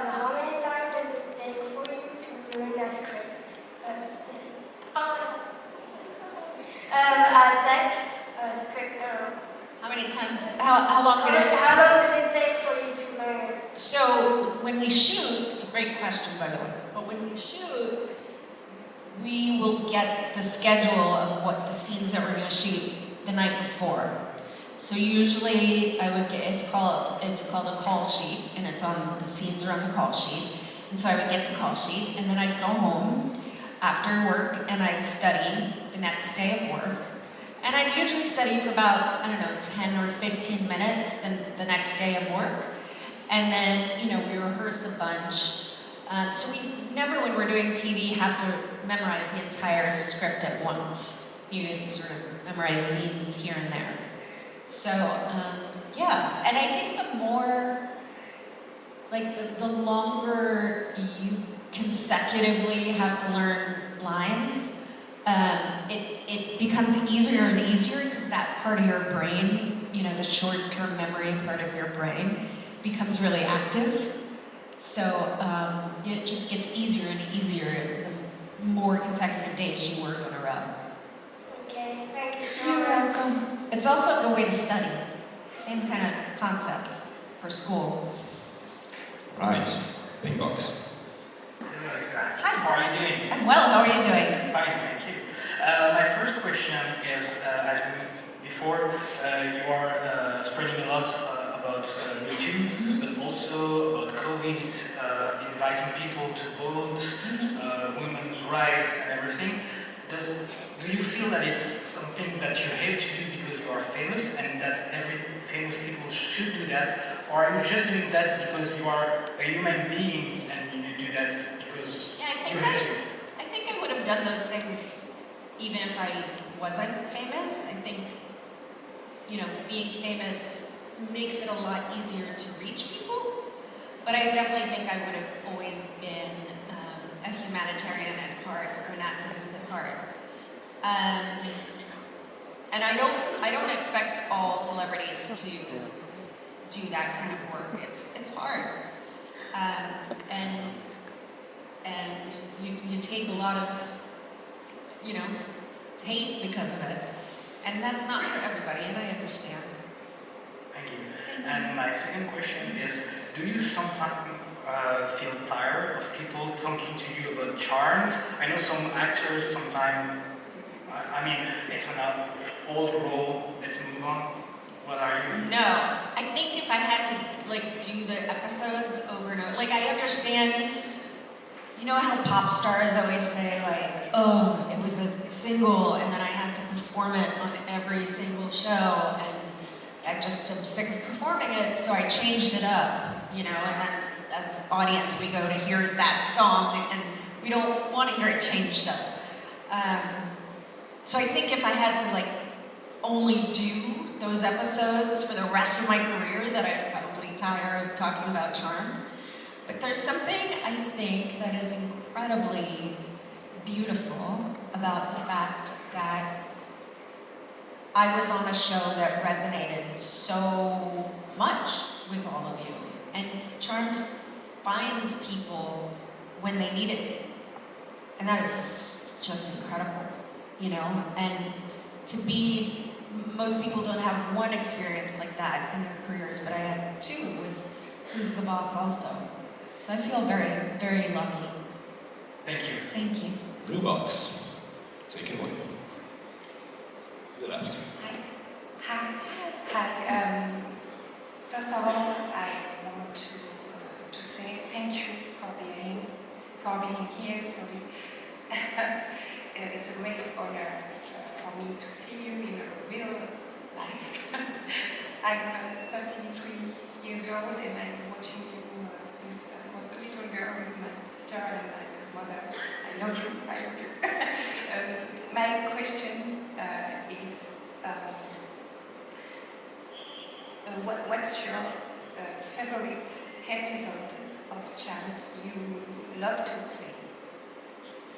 how many times does it take for you to learn a script? Yes. A text, a script. How many times? How long did it take? How long does it take for you to learn? So when we shoot, it's a great question, by the way. But when we shoot, we will get the schedule of what the scenes that we're going to shoot the night before. So usually I would get, it's called a call sheet, and it's on, the scenes are on the call sheet. And so I would get the call sheet, and then I'd go home after work and I'd study the next day of work. And I'd usually study for about, 10 or 15 minutes the next day of work. And then, we rehearse a bunch. So we never, when we're doing TV, have to memorize the entire script at once. You sort of memorize scenes here and there. So, yeah. And I think the more, the longer you consecutively have to learn lines, it becomes easier and easier because that part of your brain, the short-term memory part of your brain becomes really active. So it just gets easier and easier the more consecutive days you work in a row. Okay, thank you so much. You're welcome. It's also a good way to study. Same kind of concept for school. Right, ping box. Hello, Alyssa. Hi. How are you doing? I'm well, how are you doing? Fine, thank you. My first question is, as before, you are spreading a lot about Me Too, but also about COVID, inviting people to vote, women's rights and everything. Do you feel that it's something that you have to do because you are famous and that every famous people should do that? Or are you just doing that because you are a human being and you do that because you have to? I think I would have done those things even if I wasn't famous. I think, being famous makes it a lot easier to reach people. But I definitely think I would have always been a humanitarian at heart or an activist at heart. And I don't expect all celebrities to do that kind of work. It's hard, and you take a lot of hate because of it, and that's not for everybody, and I understand. Thank you. And my second question is, do you sometimes feel tired of people talking to you about charms? I know some actors sometimes, it's an old role, let's move on. What are you? No, I think if I had to do the episodes over and over, I understand, how pop stars always say oh, it was a single and then I had to perform it on every single show and I just am sick of performing it, so I changed it up, and then as audience we go to hear that song and we don't want to hear it changed up. So I think if I had to only do those episodes for the rest of my career, that I'd probably tire of talking about Charmed. But there's something I think that is incredibly beautiful about the fact that I was on a show that resonated so much with all of you. And Charmed finds people when they need it. And that is just incredible, And to be, most people don't have one experience like that in their careers, but I had two with Who's the Boss also. So I feel very, very lucky. Thank you. Thank you. Blue box, take it away. To the left. Hi. First of all, I want to say thank you for being here. Sorry. It's a great honor for me to see you in real life. I'm 33 years old and I'm watching you since I was a little girl with my sister and my mother. I love you. My question is, what's your favorite episode of Charmed you love to play?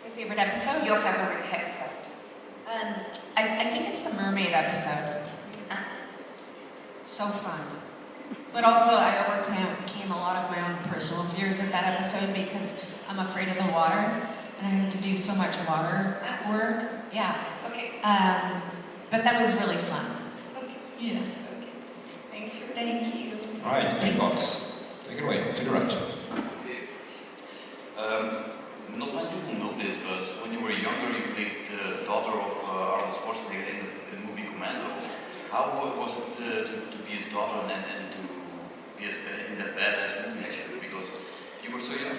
My favorite episode? Your favorite episode? I think it's the mermaid episode. So fun. But also I overcame overcame a lot of my own personal fears at that episode because I'm afraid of the water, and I had to do so much water work. Yeah. Okay. But that was really fun. Okay. Yeah. Okay. Thank you. Thank you. All right, big box. Take it away, to the right. Not many people know this, but when you were younger, you played the daughter of Arnold Schwarzenegger in the movie Commando. How was it to be his daughter and to be in that badass movie, actually? Because you were so young.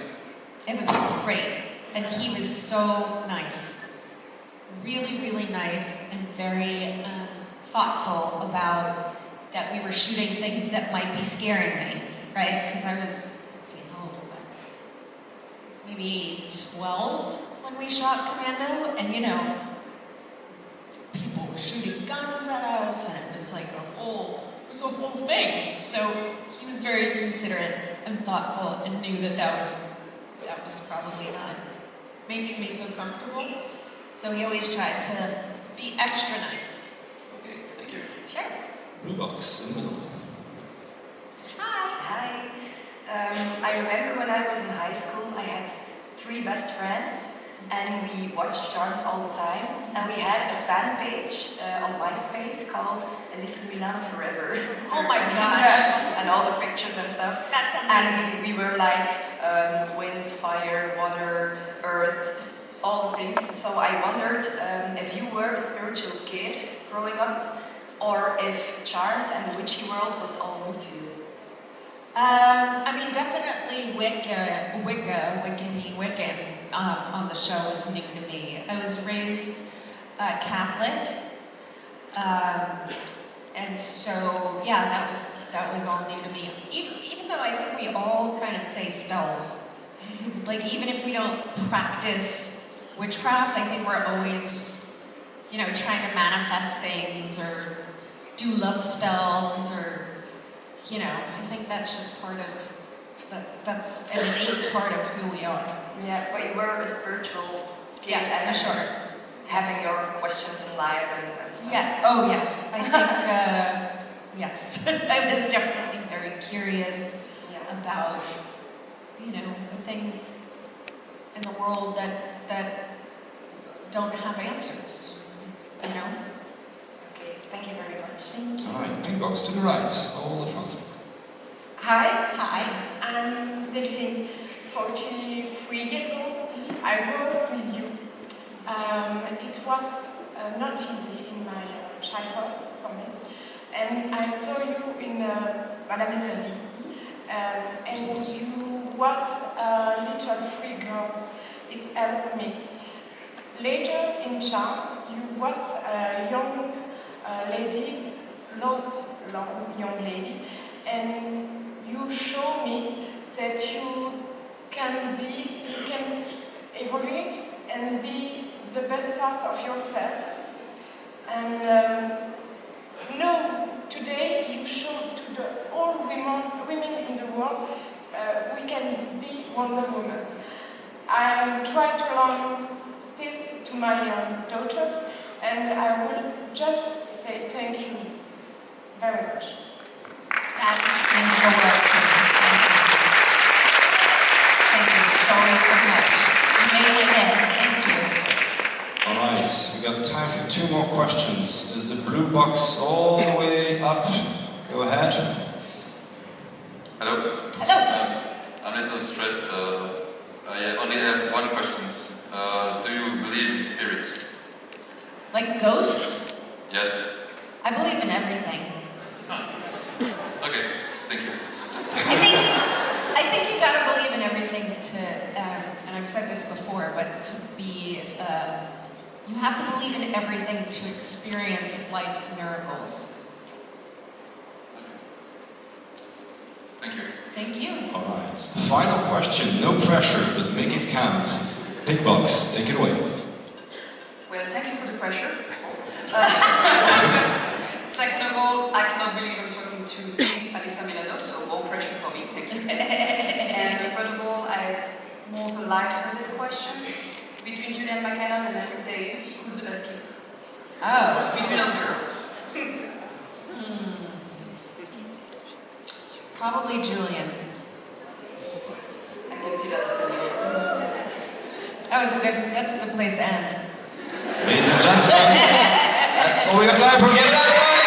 It was great, and he was so nice. Really, really nice, and very thoughtful about that we were shooting things that might be scaring me, right? Because I was, let's see, how old was I? I was maybe 12 when we shot Commando, and you know, people were shooting guns at us, and it was like it was a whole thing. So he was very considerate and thoughtful, and knew that was probably not making me so comfortable. So he always tried to be extra nice. Okay, thank you. Sure. Blue box in the middle. Hi. I remember when I was in high school, I had 3 best friends, and we watched Charmed all the time. And we had a fan page on MySpace called Alyssa Milano Forever. Oh my gosh. And all the pictures and stuff. That's amazing. And we were like wind, fire, water, earth, all the things. So I wondered if you were a spiritual kid growing up, or if Charmed and the witchy world was all new to you. I mean, definitely Wiccan on the show was new to me. I was raised Catholic, and so yeah, that was all new to me. Even though I think we all kind of say spells, like even if we don't practice witchcraft, I think we're always, you know, trying to manifest things or do love spells or. You know, I think that's just part of, that's an innate part of who we are. Yeah, but you were a spiritual kid. Yes, and for sure. Having your questions in life and stuff. Yeah, oh yes, I think, yes. I was definitely very curious about, you know, the things in the world that don't have answers, you know? Okay, thank you very much. Thank you. All right, pink box to the right, all the front. Hi, Hi. I'm Delphine, 43 years old. I grew up with you. It was not easy in my childhood for me. And I saw you in Madame Isabi. And you was a little free girl. It helped me. Later in Charm, you was a young lady, lost young lady, and you show me that you can evaluate and be the best part of yourself. And no, today you show to all women in the world we can be Wonder Woman. I try to learn this to my daughter, and I will just say thank you very much. That means the world to me. Thank you so much. You made my day. Thank you. All right, we got time for 2 more questions. There's the blue box all the way up. Go ahead. Hello. Hello. I'm a little stressed. I only have 1 question. Do you believe in spirits? Like ghosts? Yes. I believe in everything. Okay. Thank you. I think you gotta believe in everything to, and I've said this before, but to be, you have to believe in everything to experience life's miracles. Thank you. Thank you. All right, the final question. No pressure, but make it count. Big box, take it away. Well, thank you for the pressure. Second of all, I cannot believe I'm talking to Alyssa Milano, so more pressure for me, thank you. And third of all, I have more of a light-hearted question. Between Julian McKinnon and Eric Day, who's the best kisser? Oh. Between us girls. Probably Julian. That's a good place to end. Ladies and gentlemen, that's all we got time for. Give it up, everyone!